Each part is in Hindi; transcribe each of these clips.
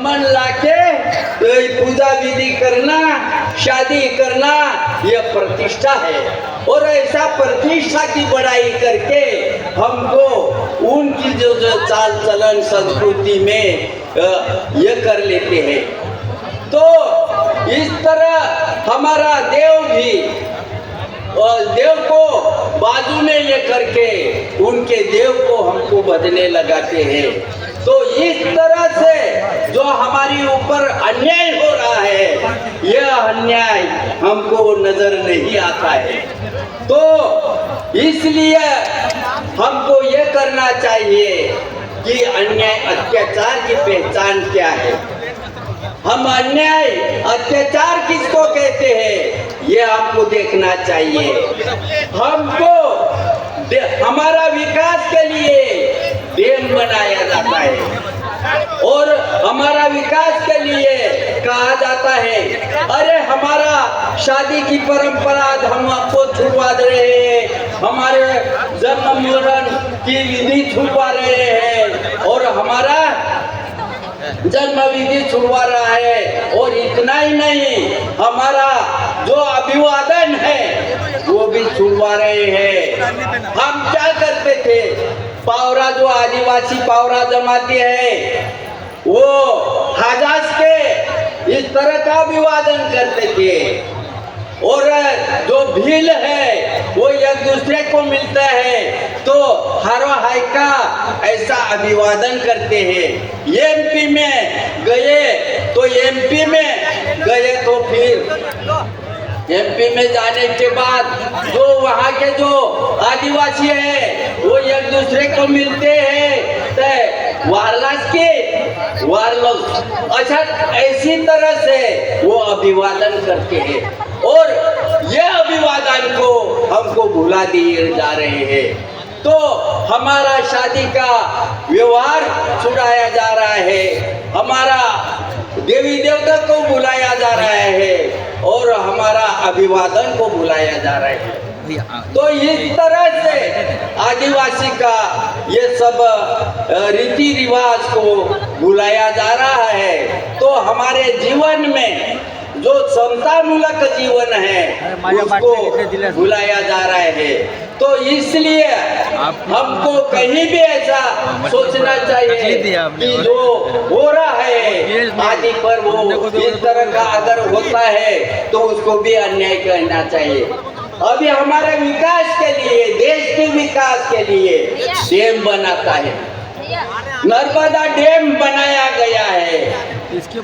ब्राह्मण लाके पूजा विधि करना, शादी करना, यह प्रतिष्ठा है। और ऐसा प्रतिष्ठा की बड़ाई करके हमको उनकी जो चाल चलन संस्कृति में ये कर लेते हैं। तो इस तरह हमारा देव भी देव को बाजू में लेकर के उनके देव को हमको भजने लगाते हैं। तो इस तरह से जो हमारी ऊपर अन्याय हो रहा है, यह अन्याय हमको नजर नहीं आता है। तो इसलिए हमको ये करना चाहिए कि अन्याय अत्याचार की पहचान क्या है, हम अन्याय अत्याचार किसको कहते हैं, ये हमको देखना चाहिए। हमको हमारा विकास के लिए डैम बनाया जाता है और हमारा विकास के लिए कहा जाता है, अरे हमारा शादी की परंपरा हम आपको छुड़वा रहे हैं, हमारे जन्म मरण की विधि छुड़वा रहे हैं और हमारा जन्म विधि छुड़वा रहा है। और इतना ही नहीं, हमारा जो अभिवादन है वो भी छुड़वा रहे हैं। हम क्या करते थे, पावरा जो आदिवासी पावरा जमाती है वो हजास के इस तरह का अभिवादन करते थे। और जो भील है वो एक दूसरे को मिलता है तो हारो हाय का ऐसा अभिवादन करते हैं। एमपी में गए तो एमपी में गए तो फिर एमपी में जाने के बाद जो वहाँ के जो आदिवासी है वो एक दूसरे को मिलते हैं तो वारलास के वारलास अच्छा ऐसी तरह से वो अभिवादन करते हैं। और यह अभिवादन को हमको भुला दिए जा रहे हैं। तो हमारा शादी का व्यवहार छुड़ाया जा रहा है, हमारा देवी देवता को बुलाया जा रहा है और हमारा अभिवादन को बुलाया जा रहा है। तो इस तरह से आदिवासी का ये सब रीति रिवाज को बुलाया जा रहा है। तो हमारे जीवन में जो समतामूलक जीवन है उसको बुलाया जा रहा है। तो इसलिए हमको कहीं भी ऐसा सोचना चाहिए कि जो हो रहा है आदि पर वो इस तरह का अगर होता है तो उसको भी अन्याय कहना चाहिए। अभी हमारे विकास के लिए, देश के विकास के लिए डैम बनाता है, नर्मदा डैम बनाया गया है,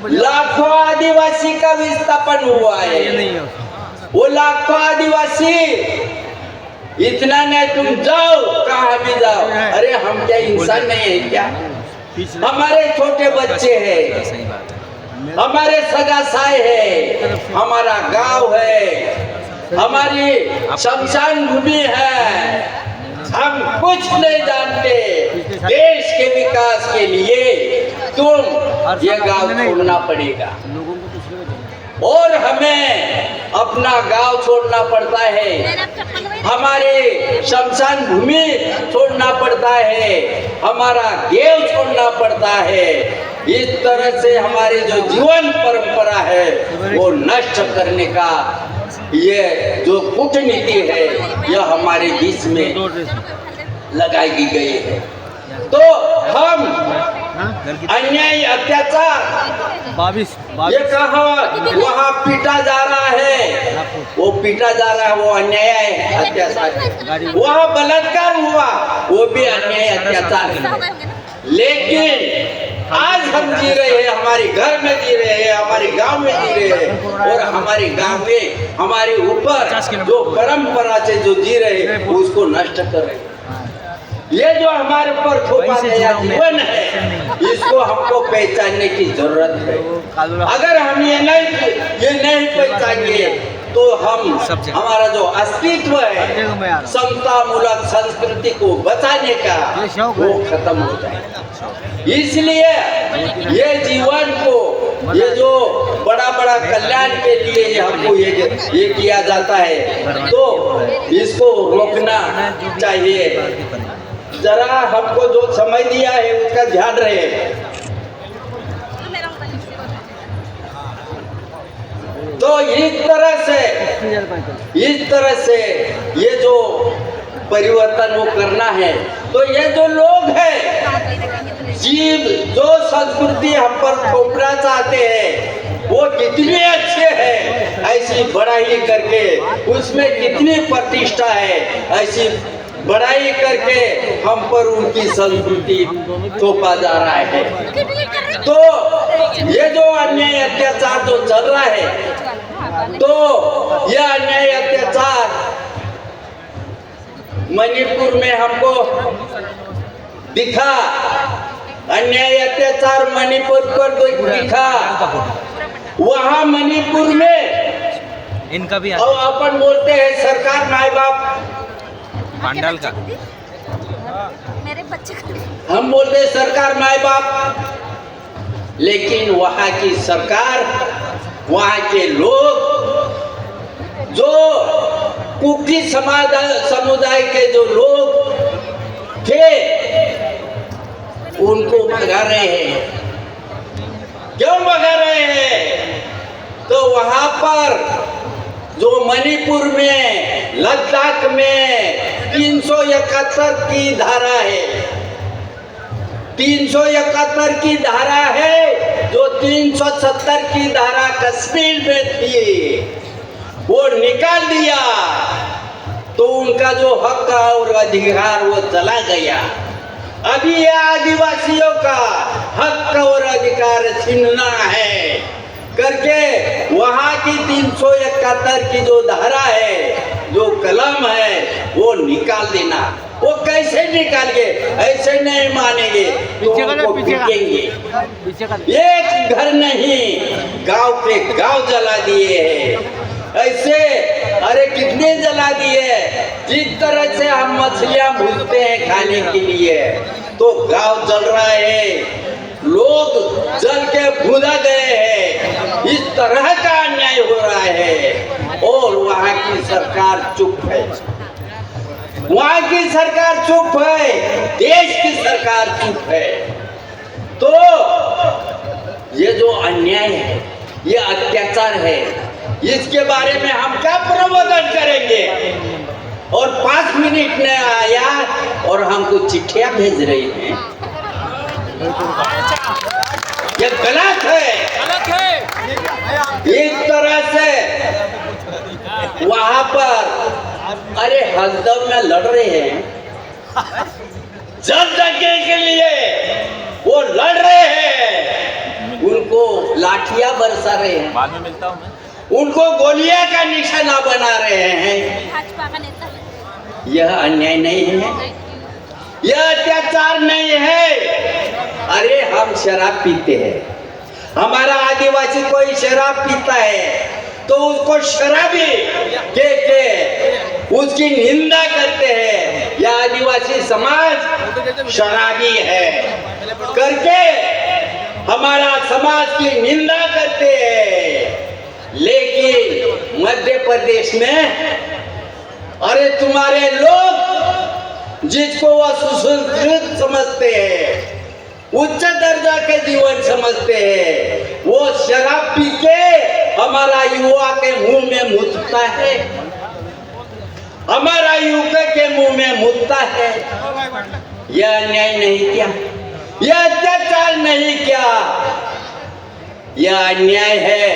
लाखों आदिवासी का विस्थापन हुआ है। वो लाखों आदिवासी इतना नहीं, तुम जाओ कहाँ भी जाओ, अरे हम क्या इंसान नहीं है क्या? हमारे छोटे बच्चे हैं, हमारे सगा साए है, हमारा गांव है, हमारी शमशान भूमि है, हम कुछ नहीं जानते। देश के विकास के लिए तुम ये गांव छोड़ना पड़ेगा और हमें अपना गांव छोड़ना पड़ता है, हमारे शमशान भूमि छोड़ना पड़ता है, हमारा देव छोड़ना पड़ता है। इस तरह से हमारी जो जीवन परंपरा है वो नष्ट करने का ये जो कूटनीति है यह हमारे बीच में लगाई गई है। तो हम अन्याय अत्याचार ये कहा वहाँ पीटा जा रहा है, वो पीटा जा रहा है, वो अन्याय है, अत्याचार है। वहाँ बलात्कार हुआ, वो भी अन्याय अत्याचार है। लेकिन आज हम जी रहे हैं, हमारे घर में जी रहे हैं, हमारे गांव में जी रहे हैं और हमारे गांव में हमारे ऊपर जो परंपरा से जो जी रहे हैं उसको नष्ट कर रहे हैं। ये जो हमारे ऊपर थोपा गया जीवन है इसको हमको पहचानने की जरूरत है। अगर हम ये नहीं पहचानेंगे तो हम हमारा जो अस्तित्व है समतामूलक संस्कृति को बचाने का वो खत्म हो जाएगा। इसलिए ये जीवन को ये जो बड़ा बड़ा कल्याण के लिए हमको ये किया जाता है तो इसको रोकना चाहिए। जरा हमको जो समय दिया है उसका ध्यान रहे। इस तरह से ये जो परिवर्तन वो करना है, तो ये जो लोग हैं जीव जो संस्कृति हम पर थोपना चाहते हैं वो कितने अच्छे हैं, ऐसी बड़ाई करके उसमें कितनी प्रतिष्ठा है, ऐसी बड़ाई करके हम पर उनकी संस्कृति थोपा जा रहा है। तो ये जो अन्याय अत्याचार जो चल रहा है, तो यह अन्याय अत्याचार मणिपुर में हमको दिखा, अन्याय अत्याचार मणिपुर पर दिखा। वहाँ मणिपुर में इनका भी और अपन बोलते हैं सरकार माए बाप पांडाल का, मेरे बच्चे हम बोलते हैं सरकार माए बाप, लेकिन वहाँ की सरकार, वहाँ के लोग जो कुकी समुदाय के जो लोग थे उनको भगा रहे हैं। क्यों भगा रहे हैं? तो वहाँ पर जो मणिपुर में, लद्दाख में 371 की धारा है, 371 की धारा है, जो 370 की धारा कश्मीर में थी वो निकाल दिया, तो उनका जो हक और अधिकार वो चला गया। अभी ये आदिवासियों का हक और अधिकार छीनना है करके वहाँ की 371 की जो धारा है, जो कलम है, वो निकाल देना। वो कैसे निकाल के? ऐसे नहीं मानेंगे तो उनको पीटेंगे। एक घर नहीं, गांव के गांव जला दिए हैं। ऐसे अरे कितने जला दिए। जिस तरह से हम मछलियां भूजते हैं खाने के लिए, तो गांव जल रहा है, लोग जल के भूला गए हैं। इस तरह का अन्याय हो रहा है और वहाँ की सरकार चुप है। वहाँ की सरकार चुप है, देश की सरकार चुप है। तो ये जो अन्याय है, ये अत्याचार है, इसके बारे में हम क्या प्रबोधन करेंगे? और 5 मिनट में आया और हमको चिट्ठियां भेज रही हैं। ये गलत है। इस तरह से वहां पर अरे हजदम में लड़ रहे हैं, जब जगह के लिए वो लड़ रहे हैं, उनको लाठियां बरसा रहे हैं, बाद में मिलता हूँ मैं। उनको गोलियां का निशाना बना रहे हैं। भाजपा का नेता है। यह अन्याय नहीं है, यह अत्याचार नहीं है। अरे हम शराब पीते हैं, हमारा आदिवासी कोई शराब पीता है तो उसको शराबी कह के उसकी निंदा करते हैं, यह आदिवासी समाज शराबी है करके हमारा समाज की निंदा करते हैं। लेकिन मध्य प्रदेश में अरे तुम्हारे लोग जिसको वह सुसंस्कृत समझते हैं, उच्च दर्जा के जीवन समझते हैं, वो शराब पी के हमारा युवा के मुंह में मुतता है, हमारा युवा के मुंह में मुतता है। यह अन्याय नहीं क्या? यह अत्याचार नहीं क्या? यह अन्याय है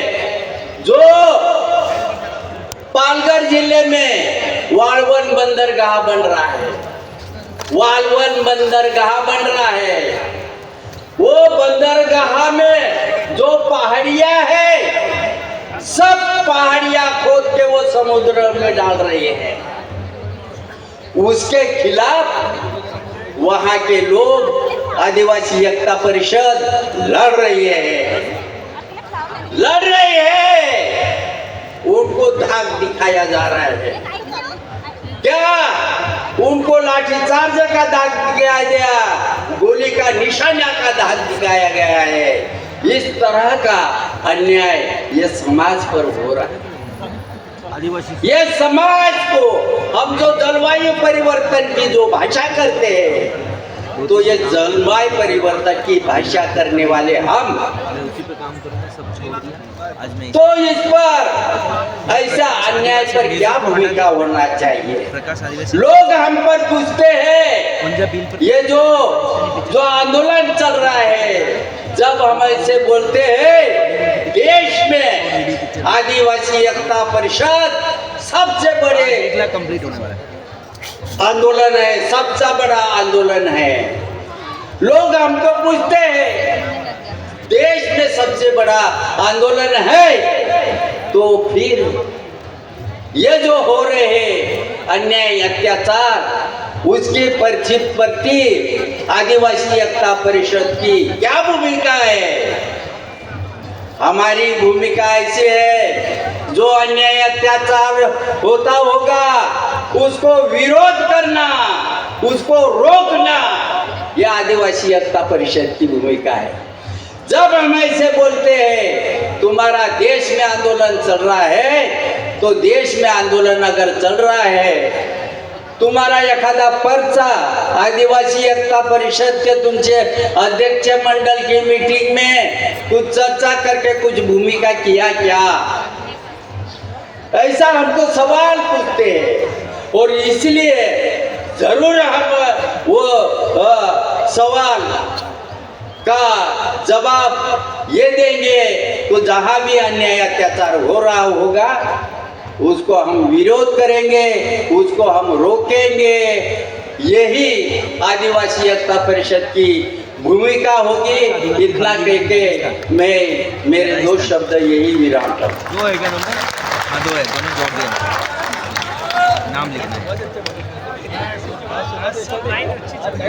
जो पालघर जिले में वालवन बंदरगाह बन रहा है। वालवन बंदरगाह बन रहा है। वो बंदरगाह में जो पहाड़ियां है, सब पहाड़ियां खोद के वो समुद्र में डाल रहे हैं। उसके खिलाफ वहां के लोग आदिवासी एकता परिषद लड़ रही है, लड़ रही है। उनको धाक दिखाया जा रहा है। क्या उनको लाठीचार्ज का दाग दिखाया गया, गोली का निशाना का दाग दिखाया गया है। इस तरह का अन्याय ये समाज पर हो रहा है। आदिवासी ये समाज को हम जो जलवायु परिवर्तन की जो भाषा करते हैं, तो ये जलवायु परिवर्तन की भाषा करने वाले हम काम करूंगा सब छोड़ दिया आज मैं तो इस पर ऐसा अन्याय पर क्या भूमिका होना चाहिए? प्रकाश आदिवासी लोग हम पर पूछते हैं पंजाब बिल पर ये जो आंदोलन चल रहा है, जब हम ऐसे बोलते हैं देश में आदिवासी एकता परिषद सबसे 1 बड़े लाख कंप्लीट होने वाला है। आंदोलन है, सबसे बड़ा आंदोलन है। लोग हमको पूछते हैं देश में सबसे बड़ा आंदोलन है, तो फिर ये जो हो रहे हैं अन्याय अत्याचार, उसके प्रति आदिवासी एकता परिषद की क्या भूमिका है? हमारी भूमिका ऐसी है, जो अन्याय अत्याचार होता होगा उसको विरोध करना, उसको रोकना, यह आदिवासी एकता परिषद की भूमिका है। जब हम ऐसे बोलते हैं तुम्हारा देश में आंदोलन चल रहा है, तो देश में आंदोलन अगर चल रहा है, तुम्हारा एखादा पर्चा आदिवासी एकता परिषद के तुमचे अध्यक्ष मंडल की मीटिंग में कुछ चर्चा करके कुछ भूमिका किया क्या? ऐसा हमको सवाल पूछते हैं, और इसलिए जरूर हम वो सवाल का जवाब ये देंगे, तो जहां भी अन्याय अत्याचार हो रहा होगा उसको हम विरोध करेंगे, उसको हम रोकेंगे। यही आदिवासी एकता परिषद की भूमिका होगी। इतना कह के मैं मेरे 2 शब्द यही विराम करता हूं। 2 है क्या नंबर? हाँ 2 है, दोनों जोड़ दिया नाम लिखना है।